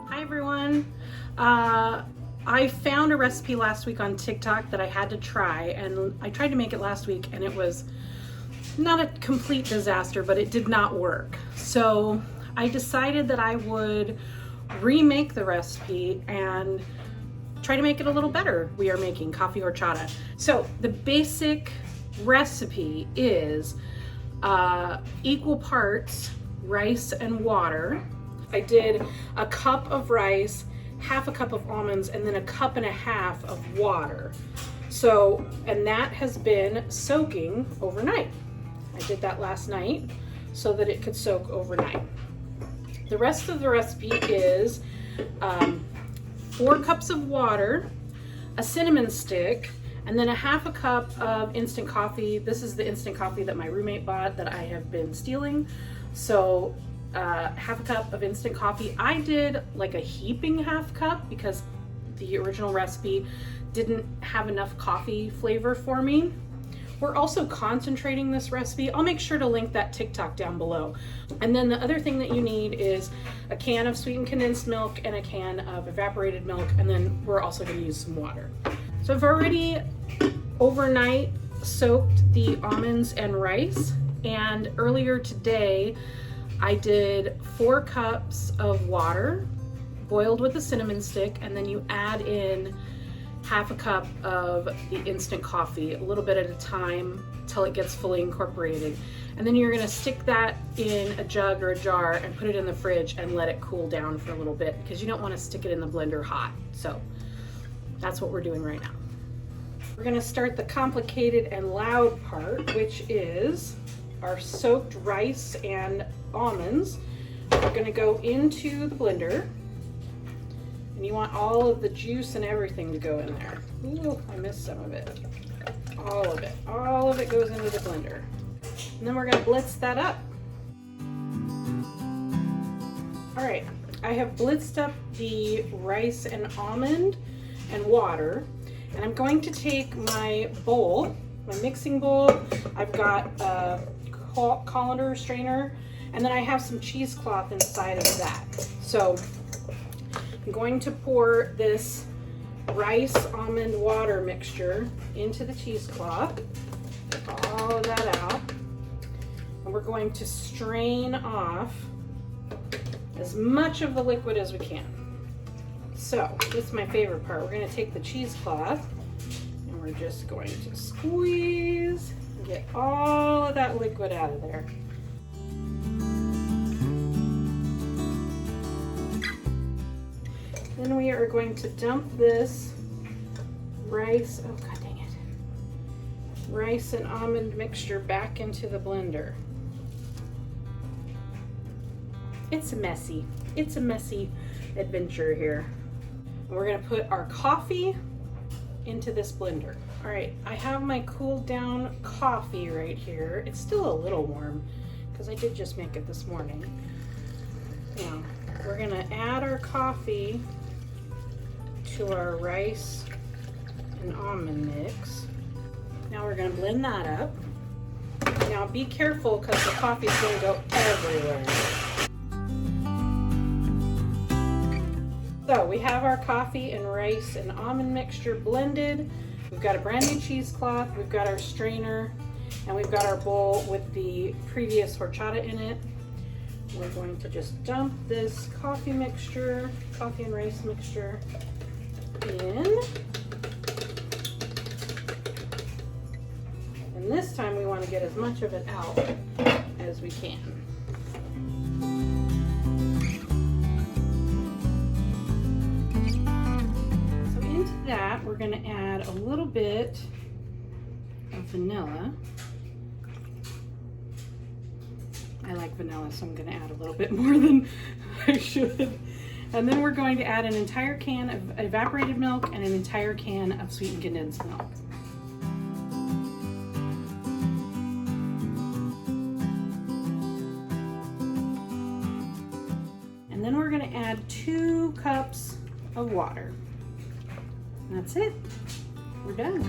Hi everyone. I found a recipe last week on TikTok that I had to try, and I tried to make it last week and it was not a complete disaster, but it did not work. So I decided that I would remake the recipe and try to make it a little better. We are making coffee horchata. So the basic recipe is equal parts rice and water. I did a cup of rice, half a cup of almonds, and then a cup and a half of water. So, and that has been soaking overnight. I did that last night so that it could soak overnight. The rest of the recipe is 4 cups of water, a cinnamon stick, and then a half a cup of instant coffee. This is the instant coffee that my roommate bought that I have been stealing. So half a cup of instant coffee. I did like a heaping half cup because the original recipe didn't have enough coffee flavor for me. We're also concentrating this recipe. I'll make sure to link that TikTok down below. And then the other thing that you need is a can of sweetened condensed milk and a can of evaporated milk, and then we're also going to use some water. So I've already overnight soaked the almonds and rice, and earlier today I did 4 cups of water boiled with a cinnamon stick, and then you add in half a cup of the instant coffee, a little bit at a time till it gets fully incorporated. And then you're gonna stick that in a jug or a jar and put it in the fridge and let it cool down for a little bit because you don't wanna stick it in the blender hot. So that's what we're doing right now. We're gonna start the complicated and loud part, which is our soaked rice and almonds. We're gonna go into the blender, and you want all of the juice and everything to go in there. Ooh, I missed some of it. All of it goes into the blender. And then we're gonna blitz that up. All right, I have blitzed up the rice and almond and water, and I'm going to take my bowl, my mixing bowl. I've got a colander strainer, and then I have some cheesecloth inside of that. So I'm going to pour this rice almond water mixture into the cheesecloth, all of that out, and we're going to strain off as much of the liquid as we can. So this is my favorite part. We're going to take the cheesecloth and we're just going to squeeze and get all of that liquid out of there. Then we are going to dump this rice, oh god dang it, rice and almond mixture back into the blender. It's a messy adventure here. And we're gonna put our coffee into this blender. All right, I have my cooled down coffee right here. It's still a little warm because I did just make it this morning. Now, we're gonna add our coffee to our rice and almond mix. Now we're gonna blend that up. Now be careful because the coffee is gonna go everywhere. So we have our coffee and rice and almond mixture blended. We've got a brand new cheesecloth, we've got our strainer, and we've got our bowl with the previous horchata in it. We're going to just dump this coffee and rice mixture in. And this time we want to get as much of it out as we can. So into that we're going to add a little bit of vanilla. I like vanilla, so I'm going to add a little bit more than I should. And then we're going to add an entire can of evaporated milk and an entire can of sweetened condensed milk. And then we're going to add 2 cups of water. And that's it. We're done.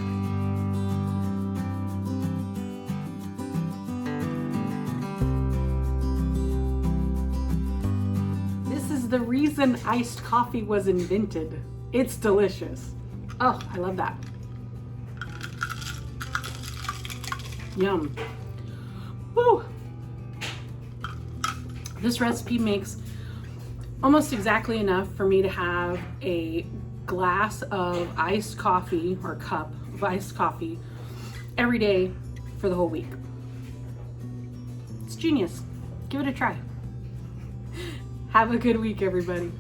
was the reason iced coffee was invented. It's delicious. Oh, I love that. Yum. Woo! This recipe makes almost exactly enough for me to have a glass of iced coffee or cup of iced coffee every day for the whole week. It's genius. Give it a try. Have a good week, everybody.